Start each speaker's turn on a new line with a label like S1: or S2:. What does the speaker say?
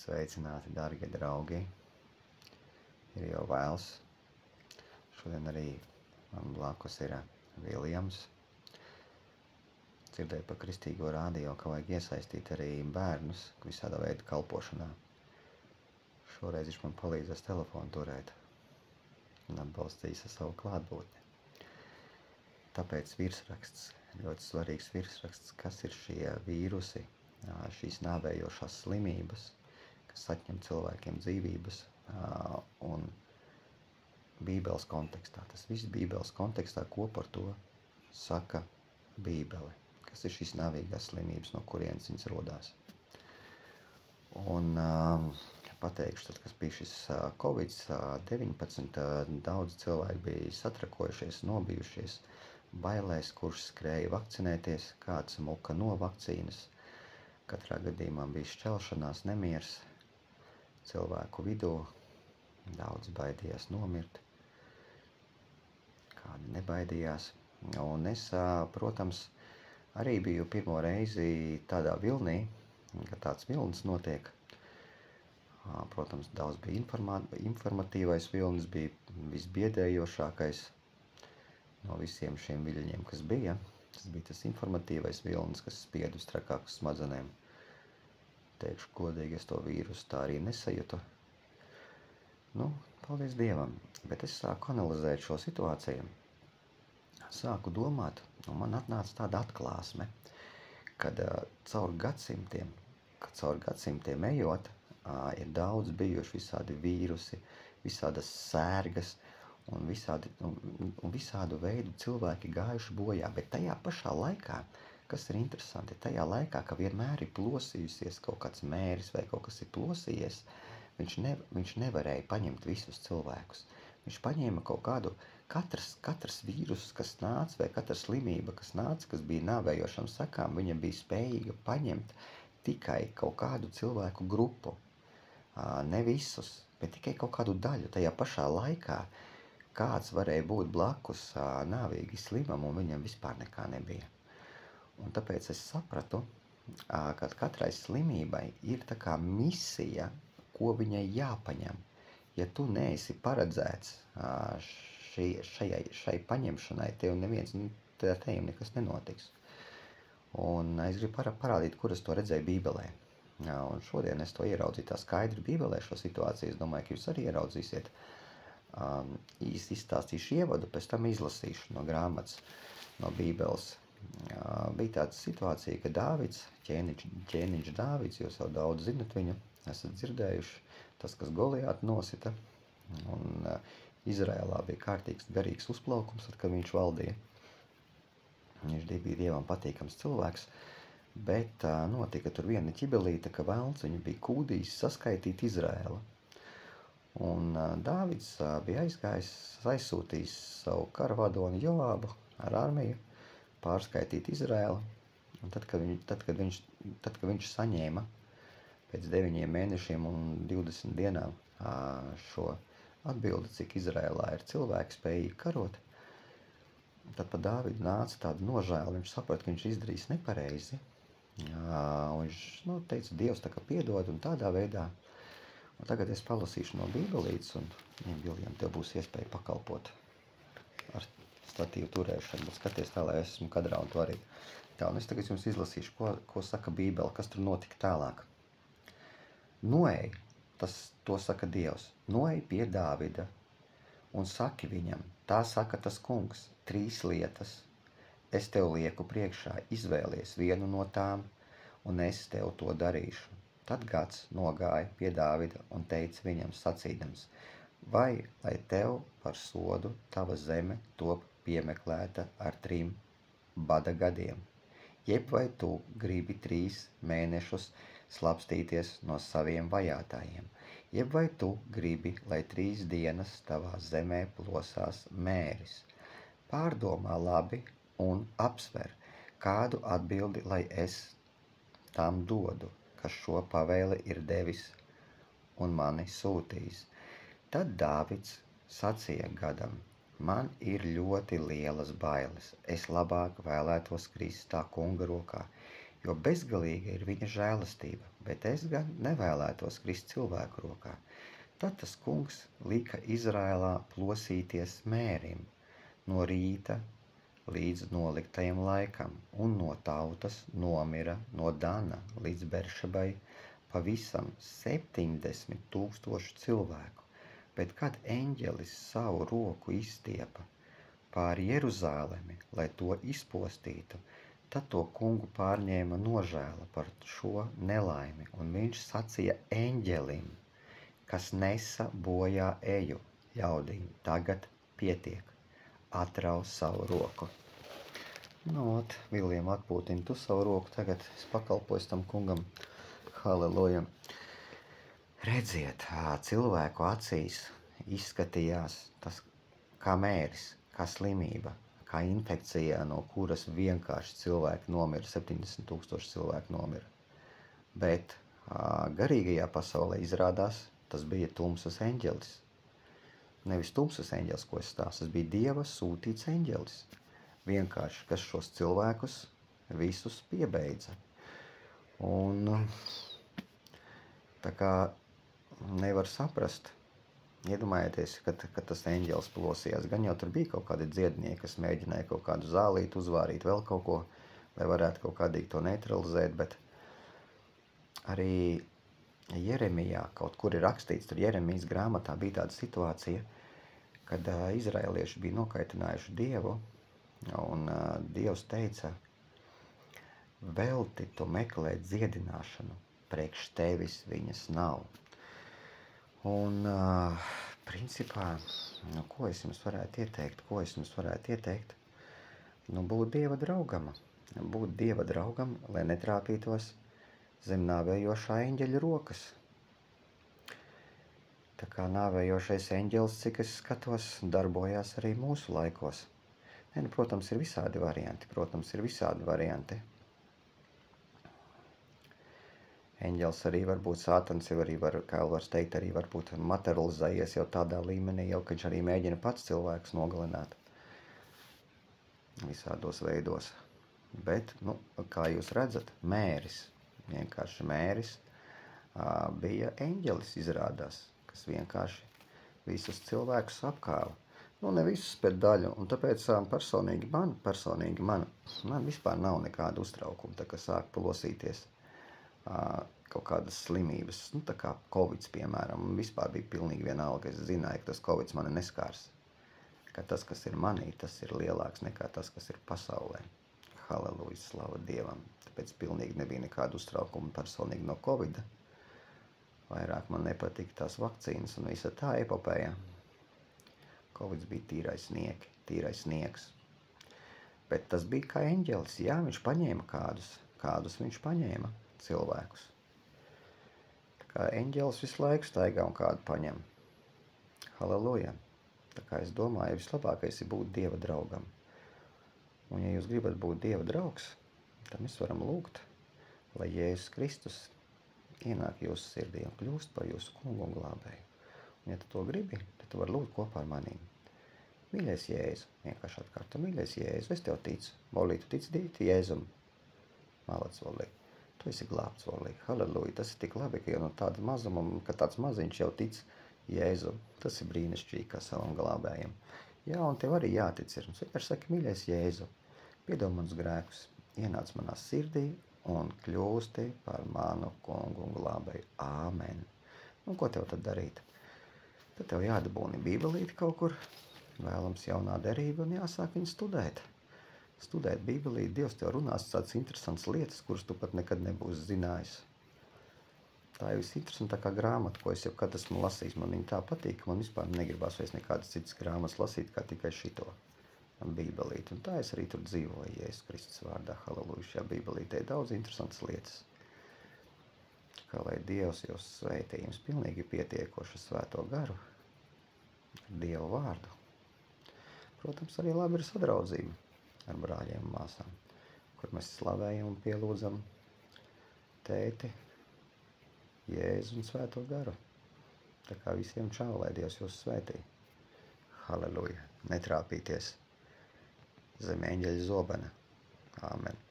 S1: Sveicināti, dārgie draugi! Ir jau vēls. Šodien arī man blakus ir Viljams. Dzirdēju pa kristīgo rādio, ka vajag iesaistīt arī bērnus visādā veida kalpošanā. Šoreiz viņš man palīdzēs telefonu turēt un atbalstīs ar savu klātbūtni. Tāpēc virsraksts, ļoti svarīgs virsraksts, kas ir šie vīrusi, šīs nāvējošās slimības, kas atņem cilvēkiem dzīvības, un Bībeles kontekstā. Tas viss Bībeles kontekstā, ko par to saka Bībele. Kas ir šīs nāvīgās slimības, no kurienes viņas rodās. Un pateikšu, tad, kas bija šis Covid-19, daudz cilvēki bija satrakojušies, nobijušies, bailēs, kurš skrēja vakcinēties, kāds muka no vakcīnas. Katrā gadījumā bija šķelšanās, nemiers cilvēku vidū, daudz baidījās nomirt, kādi nebaidījās. Un es, protams, arī biju pirmo reizi tādā vilnī, ka tāds vilnis notiek. Protams, daudz bija informatīvais vilnis, bija visbiedējošākais no visiem šiem viļņiem, kas bija. Tas bija tas informatīvais vilnis, kas spied vistrakāk uz smadzenēm. Teikšu godīgi, es to vīrusu tā arī nesajūtu. Paldies Dievam, bet es sāku analizēt šo situāciju. Sāku domāt, un man atnāca tāda atklāsme, kad caur gadsimtiem ejot, ir daudz bijuši visādi vīrusi, visādas sērgas, un visādu veidu cilvēki gājuši bojā. Bet tajā pašā laikā, kas ir interesanti, tajā laikā, ka vienmēr ir plosījusies kaut kāds mēris vai kaut kas ir plosījies, viņš nevarēja paņemt visus cilvēkus. Viņš paņēma kaut kādu, katrs vīrus, kas nāca, vai katra slimība, kas nāca, kas bija nāvējošām sakām, viņa bija spējīga paņemt tikai kaut kādu cilvēku grupu. Ne visus, bet tikai kaut kādu daļu. Tajā pašā laikā kāds varēja būt blakus nāvīgi slimam, un viņam vispār nekā nebija. Un tāpēc es sapratu, ka katrai slimībai ir tā kā misija, ko viņai jāpaņem. Ja tu neesi paredzēts šai paņemšanai, tev nekas nenotiks. Un es gribu parādīt, kur es to redzēju Bībelē. Un šodien es to ieraudzīju tā skaidri Bībelē šo situāciju. Es domāju, ka jūs arī ieraudzīsiet. Īsti izstāstīšu ievadu, pēc tam izlasīšu no grāmatas, no Bībeles. Bija tāda situācija, ka Dāvids, ķēniņš Dāvids, jūs jau daudz zinat viņu, esat dzirdējuši, tas, kas Goliātu nosita, un Izrēlā bija kārtīgs garīgs uzplaukums, kad viņš valdīja. Viņš bija Dievam patīkams cilvēks, bet notika tur viena ķibelīte, ka velns viņu bija kūdījis saskaitīt Izrēlu. Un Dāvids bija aizsūtījis savu karavadoni Joābu ar armiju pārskaitīt Izrēlu. Un tad, kad viņš saņēma pēc 9 mēnešiem un 20 dienām šo atbildi, cik Izrēlā ir cilvēki spējīgi karot, tad pa Dāvidu nāca tāda nožēla. Viņš saprata, ka viņš izdarīs nepareizi. Viņš teica, Dievs tā kā piedod un tādā veidā. Un tagad es palasīšu no Bībelītes, un Viljam, tev būs iespēja pakalpot ar statīvu turēšanu, bet skaties tā, lai es esmu kadrā un to arī. Tā, un es tagad jums izlasīšu, ko saka Bībele, kas tur notika tālāk. Noej, to saka Dievs, noej pie Dāvida un saki viņam, tā saka tas kungs, 3 lietas. Es tev lieku priekšā, izvēlies vienu no tām, un es tev to darīšu. Tad Gads nogāja pie Dāvida un teica viņam sacīdams, vai lai tev par sodu tava zeme top piemeklēta ar 3 bada gadiem, jeb vai tu gribi 3 mēnešus slapstīties no saviem vajātājiem, jeb vai tu gribi, lai 3 dienas tavā zemē plosās mēris. Pārdomā labi un apsver, kādu atbildi, lai es tam dodu, kas šo pavēli ir devis un mani sūtījis. Tad Dāvids sacīja Gadam, man ir ļoti lielas bailes, es labāk vēlētos krist tā kunga rokā, jo bezgalīga ir viņa žēlastība, bet es gan nevēlētos krist cilvēku rokā. Tad tas kungs lika Izraēlā plosīties mērim no rīta līdz noliktajam laikam, un no tautas nomira no Dana līdz Beršabai pavisam 70,000 cilvēku. Bet kad eņģelis savu roku izstiepa pāri Jeruzālemi, lai to izpostītu, tad to kungu pārņēma nožēla par šo nelaimi, un viņš sacīja eņģelim, kas nesa bojā eju ļaudīm, tagad pietiek, atrauc savu roku. Ot, Viljam, atpūtini tu savu roku, tagad es pakalpoju tam kungam. Halleluja. Redziet, cilvēku acīs izskatījās tas kā mēris, kā slimība, kā infekcija, no kuras vienkārši cilvēki nomira, 70,000 cilvēku nomira. Bet garīgajā pasaulē izrādās, tas bija tumsas eņģelis. Nevis tumsas eņģelis, ko es stāstu, tas bija Dieva sūtīts eņģelis. Vienkārši, kas šos cilvēkus visus piebeidza. Un tā kā nevar saprast, iedomājieties, kad tas eņģelis plosījās, gan jau tur bija kaut kādi dziednieki, kas mēģināja kaut kādu zālīti uzvārīt, vēl kaut ko, lai varētu kaut kādīgi to neutralizēt, bet arī Jeremijā kaut kur ir rakstīts, tur Jeremijas grāmatā bija tāda situācija, kad izraelieši bija nokaitinājuši Dievu, un Dievs teica, velti tu meklē dziedināšanu, priekš tevis viņas nav. Un, principā, ko es jums varētu ieteikt? Būt Dieva draugam. Būt Dieva draugam, lai netrāpītos zem nāvējošā eņģeļa rokas. Tā kā nāvējošais eņģelis, cik es skatos, darbojās arī mūsu laikos. Protams, ir visādi varianti. Eņģelis arī var būt sātans, jau arī var, kā var teikt, arī var būt materializējies jau tādā līmenī, jau ka viņš arī mēģina pats cilvēkus nogalināt visādos veidos. Bet, kā jūs redzat, mēris, vienkārši mēris, bija eņģelis izrādās, kas vienkārši visus cilvēkus apkāva. Ne visus, bet daļu, un tāpēc personīgi man vispār nav nekāda uztraukuma, tā kā sāk plosīties kaut kādas slimības, tā kā Covids, piemēram, vispār bija pilnīgi vienalga, es zināju, ka tas Covids mani neskārs, ka tas, kas ir manī, tas ir lielāks nekā tas, kas ir pasaulē. Halleluja, slava Dievam. Tāpēc pilnīgi nebija nekāda uztraukuma personīgi no Covida. Vairāk man nepatika tās vakcīnas un visa tā epopēja. Covids bija tīrais sniegs. Bet tas bija kā eņģelis, jā, viņš paņēma kādus viņš paņēma. Cilvēkus. Tā kā eņģelis visu laiku staigā un kādu paņem. Halleluja. Tā kā es domāju, vislabākais ir būt Dieva draugam. Un ja jūs gribat būt Dieva draugs, tad mēs varam lūgt, lai Jēzus Kristus ienāk jūsu sirdī un kļūst par jūsu kungu un glābēju. Un ja tu to gribi, tad tu vari lūgt kopā ar manīm. Mīļais Jēzu, vienkārši atkārto, mīļais Jēzu, es tev ticu. Volī, tu tici Jēzum. Malac, Volī. Tu esi glābts, Volī. Halleluja. Tas ir tik labi, ka jau no tāda mazuma, ka tāds maziņš jau tic Jēzu. Tas ir brīnišķīgi kā savam glābējam. Jā, un tev arī jātic ir. Un vienkārši saka, mīļais Jēzu, piedod manus grēkus, ienāc manā sirdī un kļūsti par manu kungu un glābēju. Āmen. Ko tev tad darīt? Tad tev jādabūni bībelīti kaut kur, vēlams jaunā derība un jāsāk viņu studēt. Studēt bībelī, Dievs tev runās tādas interesantas lietas, kuras tu pat nekad nebūsi zinājis. Tā ir visinteresantākā grāmata, ko es jau kad esmu lasījis. Man viņa tā patīk, ka man vispār negribās vairs nekādas citas grāmatas lasīt, kā tikai šito bībelīti. Un tā es arī tur dzīvoju, Jēzus Kristus vārdā. Halleluja, šajā bībelītē ir daudz interesantas lietas. Kā lai Dievs jūs svētī, jums pilnīgi pietiekošu svēto garu, Dievu vārdu. Protams, arī labi ir sadraudzība ar brāļiem un māsām, kur mēs slavējam un pielūdzam tēti, Jēzu un svēto garu. Tā kā visiem čau, lai Dievs jūs svētī. Halleluja. Netrāpīties zem eņģeļa zobena. Āmen.